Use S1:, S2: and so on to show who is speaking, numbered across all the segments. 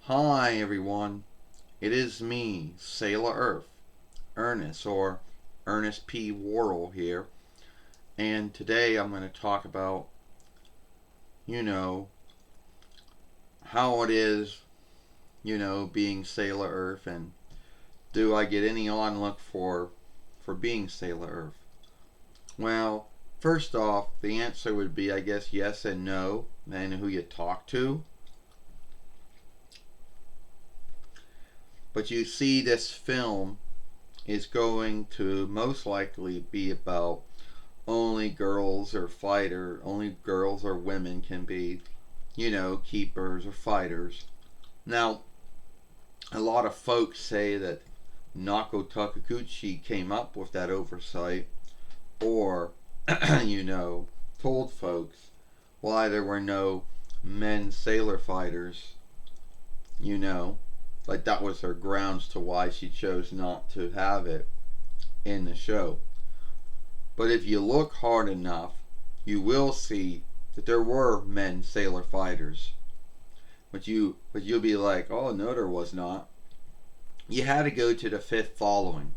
S1: Hi everyone, it is me, Sailor Earth, Ernest, or Ernest P. Worrell here, and today I'm going to talk about, you know, how it is, being Sailor Earth, and do I get any on look for being Sailor Earth? Well, first off, the answer would be, I guess, yes and no, and who you talk to. But you see, this film is going to most likely be about only girls or women can be, keepers or fighters. Now, a lot of folks say that NAOKO Takeuchi came up with that oversight, or, told folks why there were no men sailor fighters, you know, like that was her grounds to why she chose not to have it in the show. But if you look hard enough, you will see that there were men sailor fighters. But you'll be like, oh no, there was not. You had to go to the fifth following,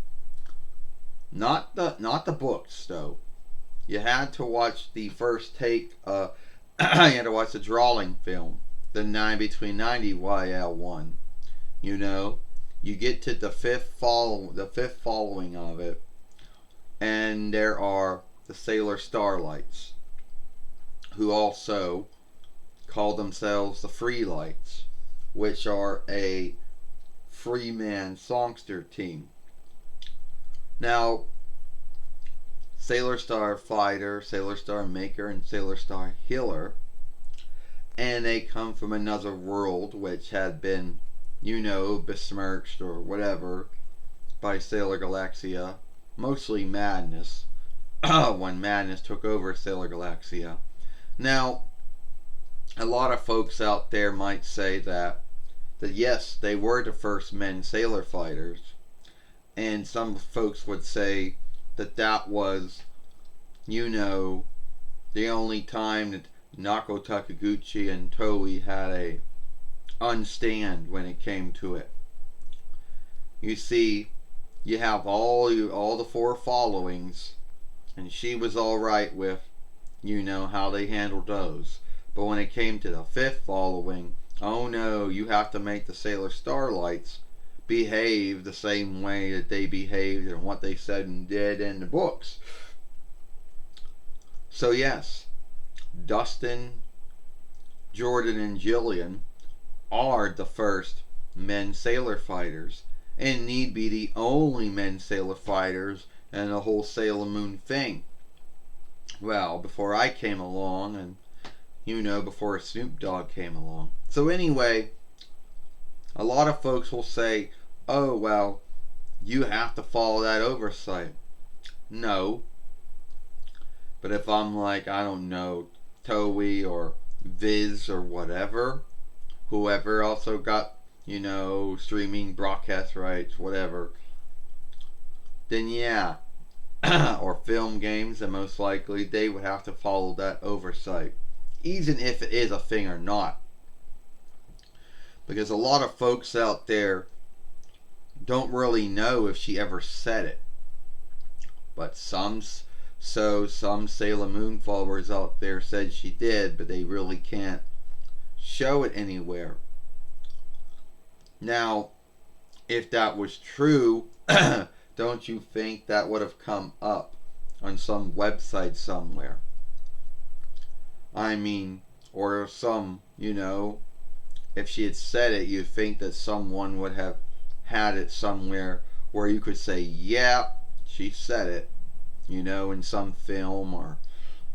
S1: not the books though. You had to watch the first take. You had to watch the drawing film, the nine between 90 YL1. You know, you get to the fifth following of it, and there are the Sailor Starlights, who also call themselves the Freelights, which are a free man songster team. Now, Sailor Star Fighter, Sailor Star Maker, and Sailor Star Healer, and they come from another world which had been, besmirched or whatever by Sailor Galaxia, mostly Madness, when Madness took over Sailor Galaxia. Now, a lot of folks out there might say that yes, they were the first men sailor fighters, and some folks would say that was, the only time that NAOKO Takeuchi and Toei had a unstand when it came to it. You see, you have all the four followings, and she was all right with, how they handled those. But when it came to the fifth following, oh no, you have to make the Sailor Starlights behave the same way that they behaved and what they said and did in the books. So yes, Dustin, Jordan, and Jillian are the first men sailor fighters, and need be the only men sailor fighters in the whole Sailor Moon thing. Well, before I came along, and before Snoop Dogg came along. So anyway, a lot of folks will say, oh, well, you have to follow that oversight. No. But if I'm like, I don't know, Toei or Viz or whatever, whoever also got, streaming broadcast rights, whatever, then yeah, or film games, then most likely they would have to follow that oversight, even if it is a thing or not. Because a lot of folks out there don't really know if she ever said it. But some Sailor Moon followers out there said she did, but they really can't show it anywhere. Now, if that was true, don't you think that would have come up on some website somewhere? I mean, or some, if she had said it, you'd think that someone would have had it somewhere where you could say, yeah, she said it, in some film or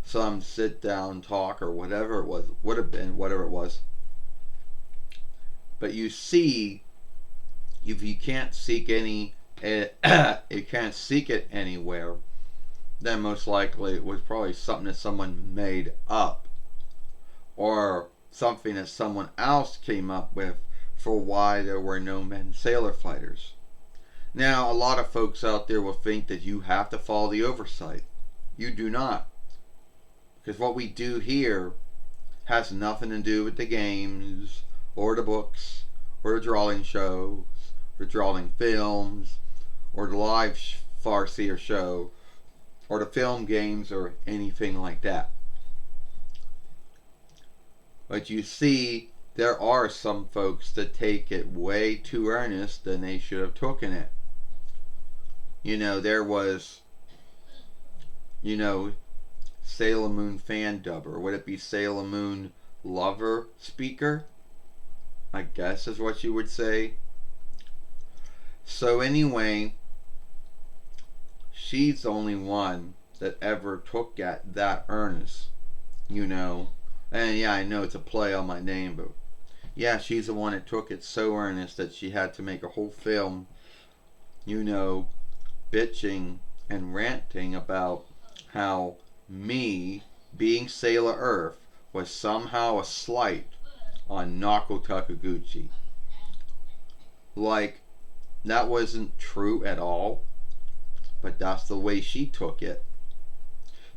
S1: some sit down talk or whatever it was, would have been, whatever it was. But you see, if you can't seek you can't seek it anywhere, then most likely it was probably something that someone made up, or something that someone else came up with for why there were no men sailor fighters. Now, a lot of folks out there will think that you have to follow the oversight. You do not. Because what we do here has nothing to do with the games, or the books, or the drawing shows, or the drawing films, or the live farseer show, or the film games, or anything like that. But you see, there are some folks that take it way too earnest than they should have taken it. There was, you know, Sailor Moon fan dub, or would it be Sailor Moon lover speaker? I guess is what you would say. So anyway, she's the only one that ever took it that earnest, And yeah, I know it's a play on my name, but yeah, she's the one that took it so earnest that she had to make a whole film, bitching and ranting about how me being Sailor Earth was somehow a slight on NAOKO TAKEUCHI. Like, that wasn't true at all, but that's the way she took it.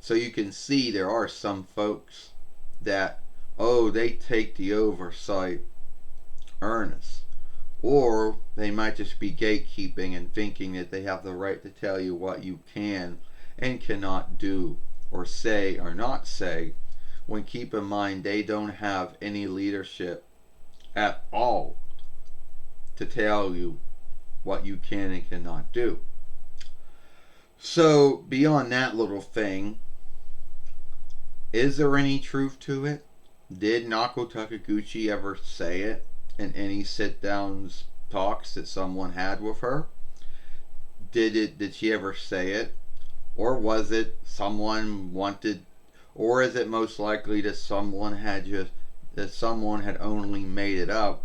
S1: So you can see there are some folks that, they take the Oversight earnest. Or they might just be gatekeeping and thinking that they have the right to tell you what you can and cannot do, or say or not say, when keep in mind they don't have any leadership at all to tell you what you can and cannot do. So beyond that little thing, is there any truth to it? Did NAOKO TAKEUCHI ever say it in any sit-downs talks that someone had with her? Did she ever say it? Or was it someone wanted, or is it most likely that someone had only made it up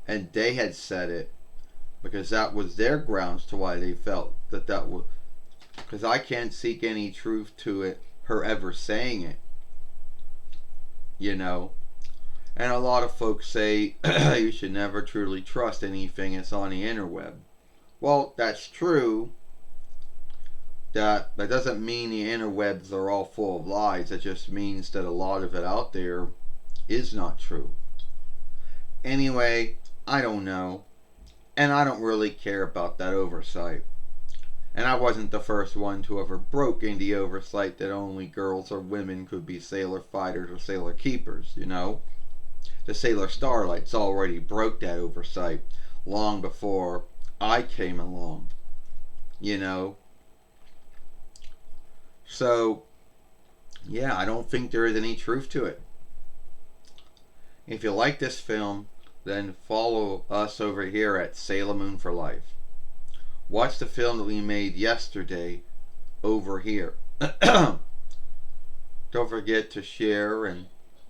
S1: and they had said it because that was their grounds to why they felt that was, because I can't seek any truth to it, her ever saying it. And a lot of folks say you should never truly trust anything that's on the interweb. Well, that's true. That doesn't mean the interwebs are all full of lies. It just means that a lot of it out there is not true. Anyway, I don't know. And I don't really care about that oversight. And I wasn't the first one to ever broken the oversight that only girls or women could be sailor fighters or sailor keepers, The Sailor Starlights already broke that oversight long before I came along, So, yeah, I don't think there is any truth to it. If you like this film, then follow us over here at Sailor Moon for Life. Watch the film that we made yesterday over here. Don't forget to share and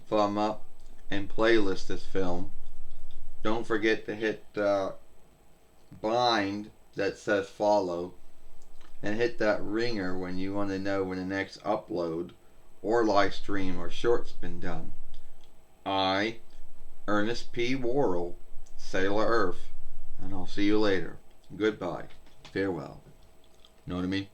S1: thumb up and playlist this film. Don't forget to hit bind that says follow, and hit that ringer when you want to know when the next upload or live stream or short's been done. I, Ernest P. Worrell, Sailor Earth, and I'll see you later. Goodbye. Farewell. Know what I mean?